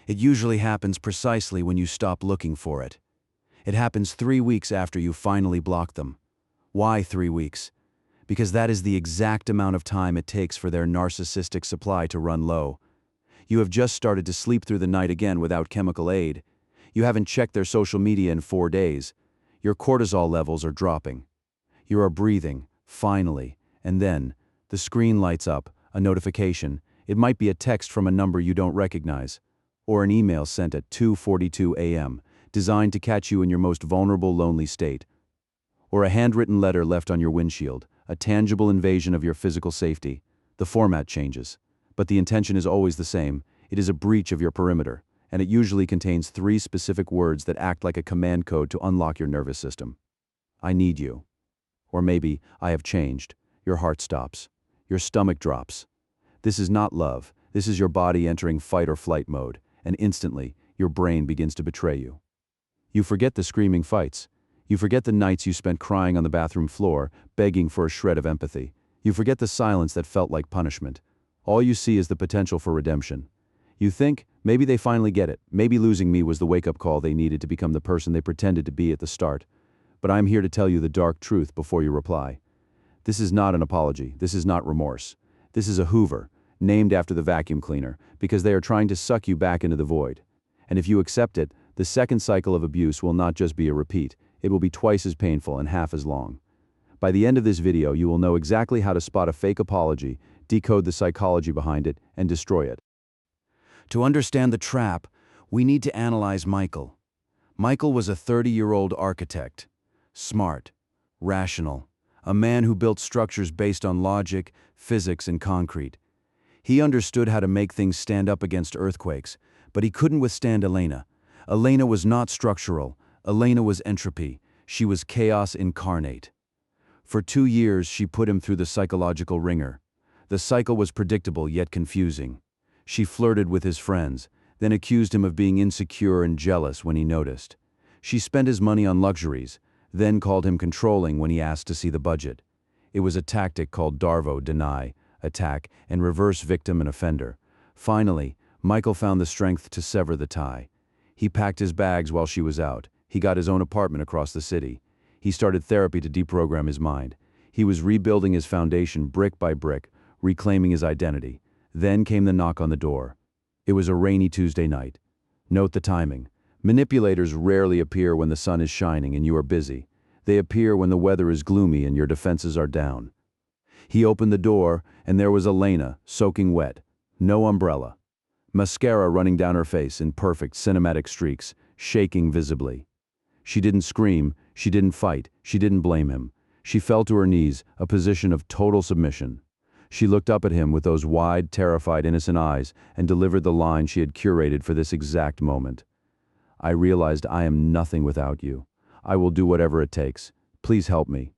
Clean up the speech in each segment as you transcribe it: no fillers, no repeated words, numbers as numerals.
It usually happens precisely when you stop looking for it. It happens 3 weeks after you finally block them. Why 3 weeks? Because that is the exact amount of time it takes for their narcissistic supply to run low. You have just started to sleep through the night again without chemical aid. You haven't checked their social media in 4 days. Your cortisol levels are dropping. You are breathing, finally, and then, the screen lights up, a notification. It might be a text from a number you don't recognize, or an email sent at 2:42 a.m., designed to catch you in your most vulnerable, lonely state. Or a handwritten letter left on your windshield, a tangible invasion of your physical safety. The format changes, but the intention is always the same. It is a breach of your perimeter, and it usually contains 3 specific words that act like a command code to unlock your nervous system. I need you. Or maybe, I have changed. Your heart stops. Your stomach drops. This is not love. This is your body entering fight or flight mode, and instantly, your brain begins to betray you. You forget the screaming fights. You forget the nights you spent crying on the bathroom floor, begging for a shred of empathy. You forget the silence that felt like punishment. All you see is the potential for redemption. You think, maybe they finally get it. Maybe losing me was the wake-up call they needed to become the person they pretended to be at the start. But I'm here to tell you the dark truth before you reply. This is not an apology. This is not remorse. This is a Hoover, named after the vacuum cleaner, because they are trying to suck you back into the void. And if you accept it, the second cycle of abuse will not just be a repeat, it will be twice as painful and half as long. By the end of this video, you will know exactly how to spot a fake apology, decode the psychology behind it, and destroy it. To understand the trap, we need to analyze Michael. Michael was a 30-year-old architect. Smart, rational, a man who built structures based on logic, physics, and concrete. He understood how to make things stand up against earthquakes, but he couldn't withstand Elena. Elena was not structural. Elena was entropy. She was chaos incarnate. For 2 years, she put him through the psychological ringer. The cycle was predictable yet confusing. She flirted with his friends, then accused him of being insecure and jealous when he noticed. She spent his money on luxuries, then called him controlling when he asked to see the budget. It was a tactic called Darvo, deny, attack, and reverse victim and offender. Finally, Michael found the strength to sever the tie. He packed his bags while she was out. He got his own apartment across the city. He started therapy to deprogram his mind. He was rebuilding his foundation brick by brick, reclaiming his identity. Then came the knock on the door. It was a rainy Tuesday night. Note the timing. Manipulators rarely appear when the sun is shining and you are busy. They appear when the weather is gloomy and your defenses are down. He opened the door, and there was Elena, soaking wet. No umbrella. Mascara running down her face in perfect cinematic streaks, shaking visibly. She didn't scream, she didn't fight, she didn't blame him. She fell to her knees, a position of total submission. She looked up at him with those wide, terrified, innocent eyes and delivered the line she had curated for this exact moment. I realized I am nothing without you. I will do whatever it takes. Please help me.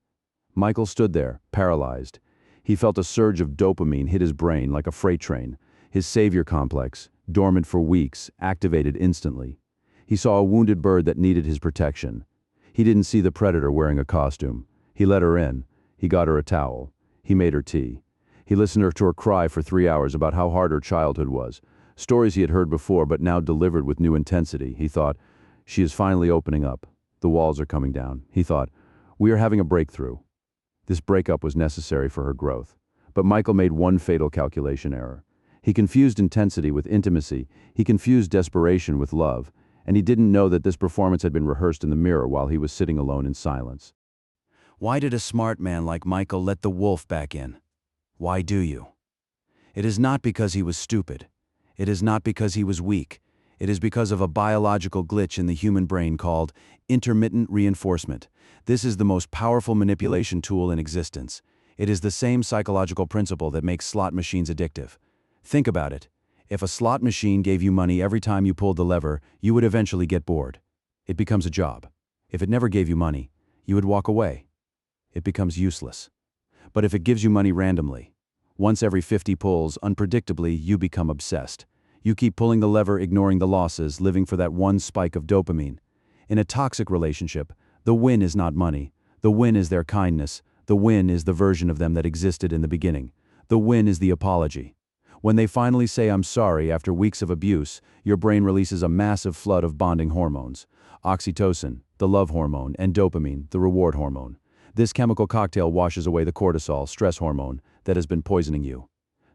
Michael stood there, paralyzed. He felt a surge of dopamine hit his brain like a freight train. His savior complex, dormant for weeks, activated instantly. He saw a wounded bird that needed his protection. He didn't see the predator wearing a costume. He let her in. He got her a towel. He made her tea. He listened to her cry for 3 hours about how hard her childhood was. Stories he had heard before but now delivered with new intensity. He thought, she is finally opening up. The walls are coming down. He thought, we are having a breakthrough. This breakup was necessary for her growth. But Michael made one fatal calculation error. He confused intensity with intimacy. He confused desperation with love. And he didn't know that this performance had been rehearsed in the mirror while he was sitting alone in silence. Why did a smart man like Michael let the wolf back in? Why do you? It is not because he was stupid. It is not because he was weak. It is because of a biological glitch in the human brain called intermittent reinforcement. This is the most powerful manipulation tool in existence. It is the same psychological principle that makes slot machines addictive. Think about it. If a slot machine gave you money every time you pulled the lever, you would eventually get bored. It becomes a job. If it never gave you money, you would walk away. It becomes useless. But if it gives you money randomly, once every 50 pulls, unpredictably, you become obsessed. You keep pulling the lever, ignoring the losses, living for that one spike of dopamine. In a toxic relationship, the win is not money. The win is their kindness. The win is the version of them that existed in the beginning. The win is the apology. When they finally say I'm sorry after weeks of abuse, your brain releases a massive flood of bonding hormones. Oxytocin, the love hormone, and dopamine, the reward hormone. This chemical cocktail washes away the cortisol, stress hormone, that has been poisoning you.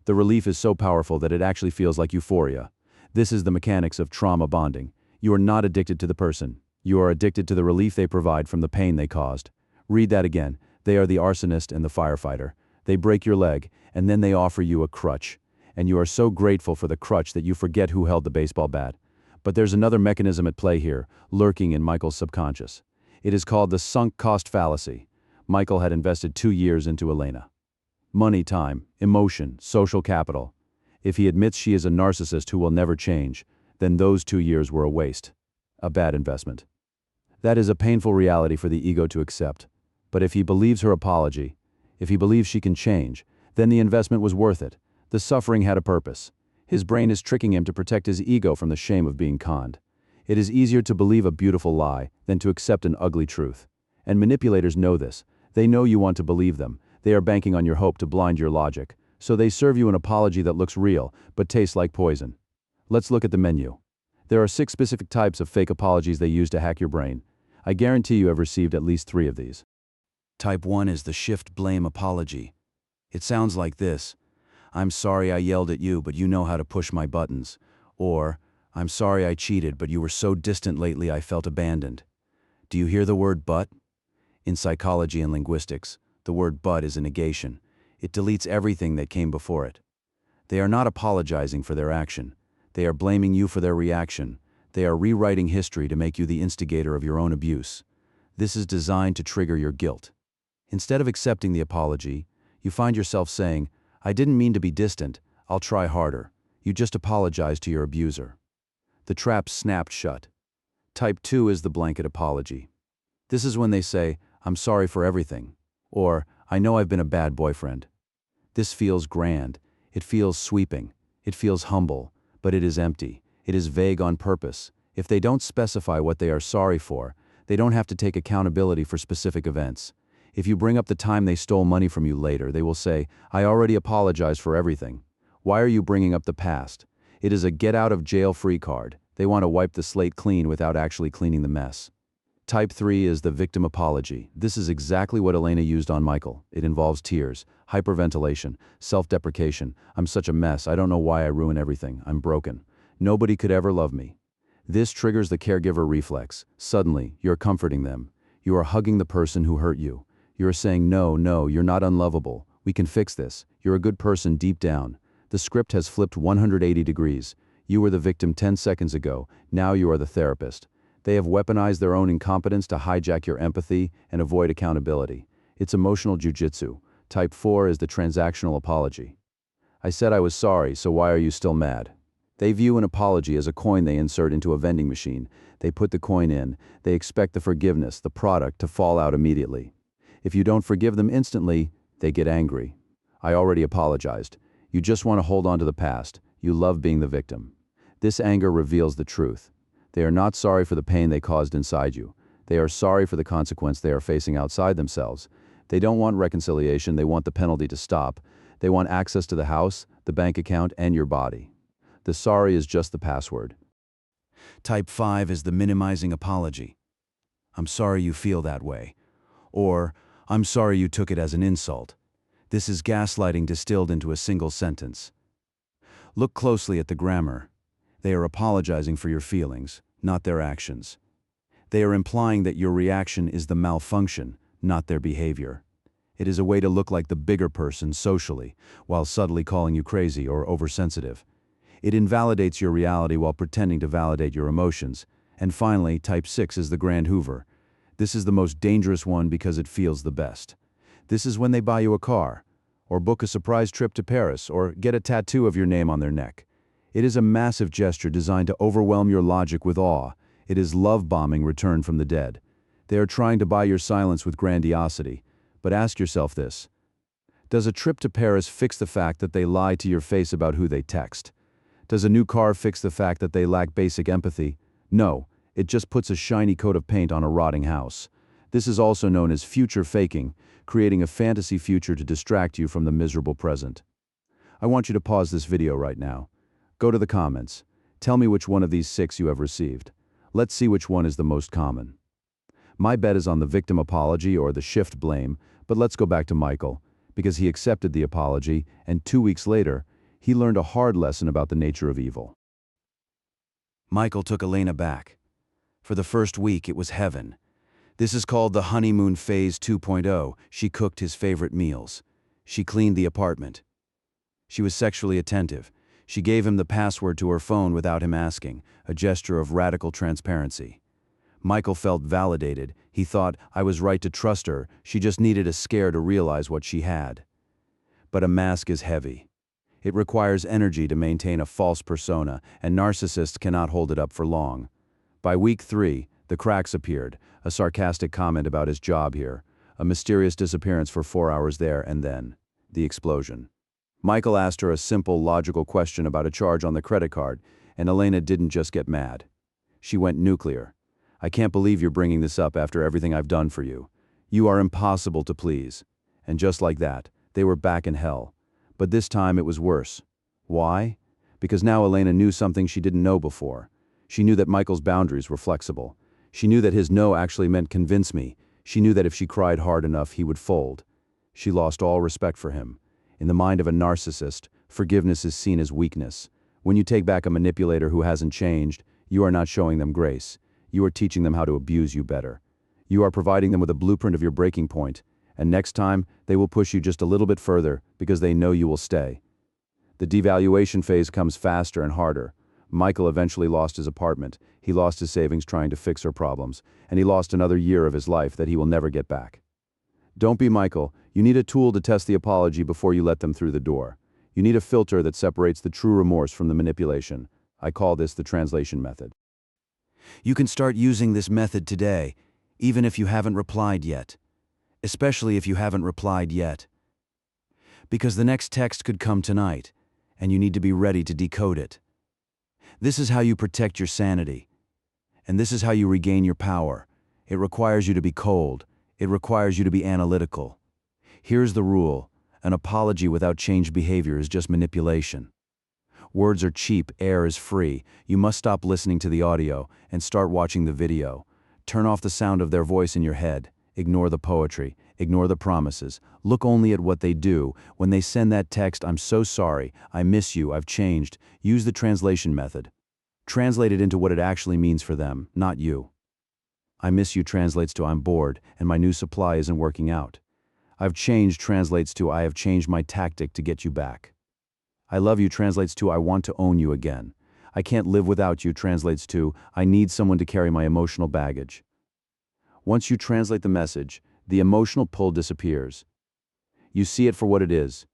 The relief is so powerful that it actually feels like euphoria. This is the mechanics of trauma bonding. You are not addicted to the person. You are addicted to the relief they provide from the pain they caused. Read that again. They are the arsonist and the firefighter. They break your leg, and then they offer you a crutch. And you are so grateful for the crutch that you forget who held the baseball bat. But there's another mechanism at play here, lurking in Michael's subconscious. It is called the sunk cost fallacy. Michael had invested 2 years into Elena. Money, time, emotion, social capital. If he admits she is a narcissist who will never change, then those 2 years were a waste. A bad investment. That is a painful reality for the ego to accept. But if he believes her apology, if he believes she can change, then the investment was worth it. The suffering had a purpose. His brain is tricking him to protect his ego from the shame of being conned. It is easier to believe a beautiful lie than to accept an ugly truth. And manipulators know this. They know you want to believe them. They are banking on your hope to blind your logic. So they serve you an apology that looks real, but tastes like poison. Let's look at the menu. There are 6 specific types of fake apologies they use to hack your brain. I guarantee you have received at least 3 of these. Type 1 is the shift blame apology. It sounds like this. I'm sorry I yelled at you, but you know how to push my buttons. Or, I'm sorry I cheated, but you were so distant lately I felt abandoned. Do you hear the word but? In psychology and linguistics, the word but is a negation. It deletes everything that came before it. They are not apologizing for their action. They are blaming you for their reaction. They are rewriting history to make you the instigator of your own abuse. This is designed to trigger your guilt. Instead of accepting the apology, you find yourself saying, I didn't mean to be distant, I'll try harder. You just apologized to your abuser. The trap snapped shut. Type 2 is the blanket apology. This is when they say, I'm sorry for everything. Or, I know I've been a bad boyfriend. This feels grand. It feels sweeping. It feels humble. But it is empty. It is vague on purpose. If they don't specify what they are sorry for, they don't have to take accountability for specific events. If you bring up the time they stole money from you later, they will say, I already apologized for everything. Why are you bringing up the past? It is a get-out-of-jail-free card. They want to wipe the slate clean without actually cleaning the mess. Type 3 is the victim apology. This is exactly what Elena used on Michael. It involves tears, hyperventilation, self-deprecation. I'm such a mess. I don't know why I ruin everything. I'm broken. Nobody could ever love me. This triggers the caregiver reflex. Suddenly, you're comforting them. You are hugging the person who hurt you. You are saying, no, you're not unlovable. We can fix this. You're a good person deep down. The script has flipped 180 degrees. You were the victim 10 seconds ago. Now you are the therapist. They have weaponized their own incompetence to hijack your empathy and avoid accountability. It's emotional jujitsu. Type 4 is the transactional apology. I said I was sorry, so why are you still mad? They view an apology as a coin they insert into a vending machine. They put the coin in. They expect the forgiveness, the product, to fall out immediately. If you don't forgive them instantly, they get angry. I already apologized. You just want to hold on to the past. You love being the victim. This anger reveals the truth. They are not sorry for the pain they caused inside you. They are sorry for the consequence they are facing outside themselves. They don't want reconciliation, they want the penalty to stop. They want access to the house, the bank account, and your body. The sorry is just the password. Type 5 is the minimizing apology. I'm sorry you feel that way. Or, I'm sorry you took it as an insult. This is gaslighting distilled into a single sentence. Look closely at the grammar. They are apologizing for your feelings, not their actions. They are implying that your reaction is the malfunction, not their behavior. It is a way to look like the bigger person socially, while subtly calling you crazy or oversensitive. It invalidates your reality while pretending to validate your emotions. And finally, type 6 is the Grand Hoover. This is the most dangerous one because it feels the best. This is when they buy you a car, or book a surprise trip to Paris, or get a tattoo of your name on their neck. It is a massive gesture designed to overwhelm your logic with awe. It is love bombing returned from the dead. They are trying to buy your silence with grandiosity. But ask yourself this. Does a trip to Paris fix the fact that they lie to your face about who they text? Does a new car fix the fact that they lack basic empathy? No, it just puts a shiny coat of paint on a rotting house. This is also known as future faking, creating a fantasy future to distract you from the miserable present. I want you to pause this video right now. Go to the comments. Tell me which one of these 6 you have received. Let's see which one is the most common. My bet is on the victim apology or the shift blame, but let's go back to Michael, because he accepted the apology, and 2 weeks later, he learned a hard lesson about the nature of evil. Michael took Elena back. For the first week, it was heaven. This is called the honeymoon phase 2.0. She cooked his favorite meals. She cleaned the apartment. She was sexually attentive. She gave him the password to her phone without him asking, a gesture of radical transparency. Michael felt validated. He thought, I was right to trust her, she just needed a scare to realize what she had. But a mask is heavy. It requires energy to maintain a false persona, and narcissists cannot hold it up for long. By week 3, the cracks appeared, a sarcastic comment about his job here, a mysterious disappearance for 4 hours there, and then the explosion. Michael asked her a simple, logical question about a charge on the credit card, and Elena didn't just get mad. She went nuclear. I can't believe you're bringing this up after everything I've done for you. You are impossible to please. And just like that, they were back in hell. But this time it was worse. Why? Because now Elena knew something she didn't know before. She knew that Michael's boundaries were flexible. She knew that his no actually meant convince me. She knew that if she cried hard enough, he would fold. She lost all respect for him. In the mind of a narcissist, forgiveness is seen as weakness. When you take back a manipulator who hasn't changed, you are not showing them grace. You are teaching them how to abuse you better. You are providing them with a blueprint of your breaking point, and next time, they will push you just a little bit further because they know you will stay. The devaluation phase comes faster and harder. Michael eventually lost his apartment, he lost his savings trying to fix her problems, and he lost another year of his life that he will never get back. Don't be Michael. You need a tool to test the apology before you let them through the door. You need a filter that separates the true remorse from the manipulation. I call this the translation method. You can start using this method today, even if you haven't replied yet. Especially if you haven't replied yet. Because the next text could come tonight, and you need to be ready to decode it. This is how you protect your sanity. And this is how you regain your power. It requires you to be cold. It requires you to be analytical. Here's the rule. An apology without changed behavior is just manipulation. Words are cheap, air is free. You must stop listening to the audio and start watching the video. Turn off the sound of their voice in your head. Ignore the poetry. Ignore the promises. Look only at what they do. When they send that text, I'm so sorry, I miss you, I've changed, use the translation method. Translate it into what it actually means for them, not you. I miss you translates to I'm bored and my new supply isn't working out. I've changed translates to I have changed my tactic to get you back. I love you translates to I want to own you again. I can't live without you translates to I need someone to carry my emotional baggage. Once you translate the message, the emotional pull disappears. You see it for what it is.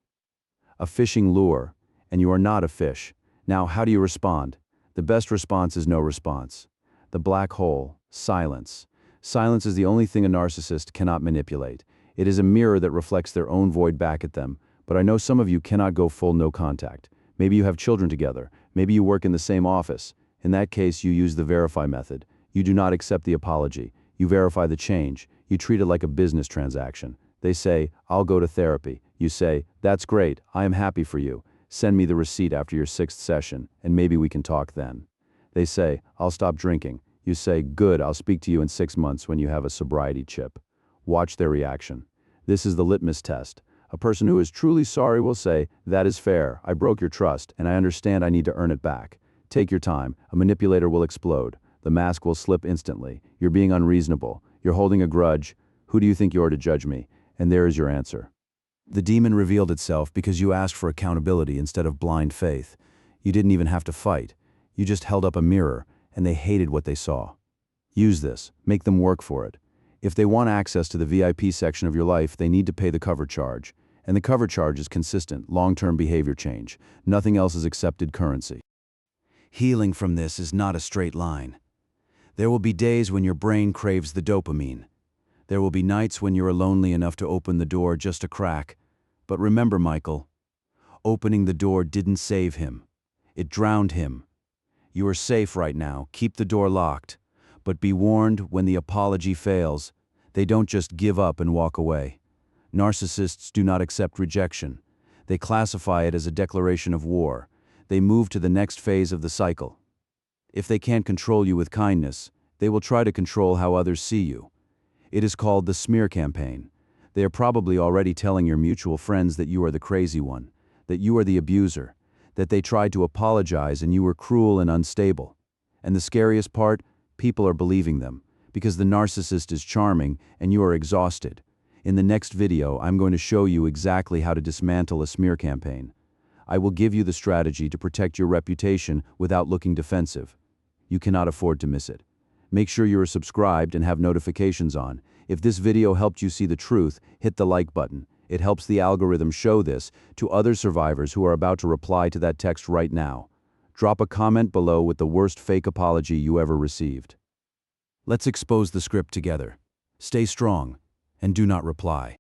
A fishing lure, and you are not a fish. Now, how do you respond? The best response is no response. The black hole, silence. Silence is the only thing a narcissist cannot manipulate. It is a mirror that reflects their own void back at them. But I know some of you cannot go full no contact. Maybe you have children together. Maybe you work in the same office. In that case, you use the verify method. You do not accept the apology. You verify the change. You treat it like a business transaction. They say, I'll go to therapy. You say, that's great, I am happy for you. Send me the receipt after your 6th session, and maybe we can talk then. They say, I'll stop drinking. You say, good, I'll speak to you in 6 months when you have a sobriety chip. Watch their reaction. This is the litmus test. A person who is truly sorry will say, that is fair, I broke your trust, and I understand I need to earn it back. Take your time, a manipulator will explode. The mask will slip instantly. You're being unreasonable. You're holding a grudge. Who do you think you are to judge me? And there is your answer. The demon revealed itself because you asked for accountability instead of blind faith. You didn't even have to fight. You just held up a mirror, and they hated what they saw. Use this. Make them work for it. If they want access to the VIP section of your life, they need to pay the cover charge. And the cover charge is consistent, long-term behavior change. Nothing else is accepted currency. Healing from this is not a straight line. There will be days when your brain craves the dopamine. There will be nights when you are lonely enough to open the door just a crack. But remember, Michael, opening the door didn't save him. It drowned him. You are safe right now. Keep the door locked. But be warned, when the apology fails, they don't just give up and walk away. Narcissists do not accept rejection. They classify it as a declaration of war. They move to the next phase of the cycle. If they can't control you with kindness, they will try to control how others see you. It is called the smear campaign. They are probably already telling your mutual friends that you are the crazy one, that you are the abuser, that they tried to apologize and you were cruel and unstable. And the scariest part, people are believing them, because the narcissist is charming and you are exhausted. In the next video, I'm going to show you exactly how to dismantle a smear campaign. I will give you the strategy to protect your reputation without looking defensive. You cannot afford to miss it. Make sure you are subscribed and have notifications on. If this video helped you see the truth, hit the like button. It helps the algorithm show this to other survivors who are about to reply to that text right now. Drop a comment below with the worst fake apology you ever received. Let's expose the script together. Stay strong and do not reply.